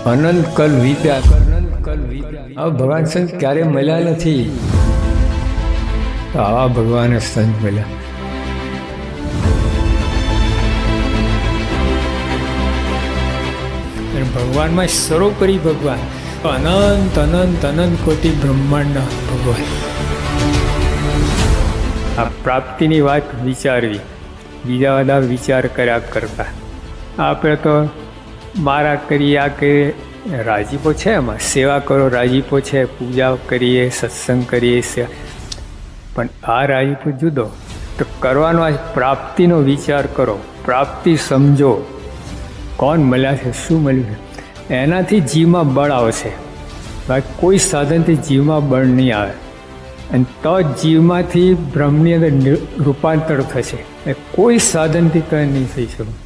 અનંત કલ વીત્યા આવા ભગવાન સંત ક્યારે મળ્યા નથી. તો આવા ભગવાન સંત મળ્યા. ભગવાનમાં સર્વોપરી ભગવાન, અનંત અનંત અનંત કોટી બ્રહ્માંડના ભગવાન. આ પ્રાપ્તિની વાત વિચારવી, બીજા બધા વિચાર કર્યા કરતા. આપણે તો મારા કરીએ, આ કરીએ, રાજીપો છે એમાં, સેવા કરો રાજીપો છે, પૂજા કરીએ, સત્સંગ કરીએ, પણ આ રાજીપો જુદો. તો કરવાનો આ પ્રાપ્તિનો વિચાર કરો, પ્રાપ્તિ સમજો, કોણ મળ્યા છે, શું મળ્યું છે, એનાથી જીવમાં બળ આવશે. બાકી કોઈ સાધનથી જીવમાં બળ નહીં આવે. અને તો જીવમાંથી બ્રહ્મની અંદર રૂપાંતર થશે. કોઈ સાધનથી કંઈ નહીં થઈ શકે.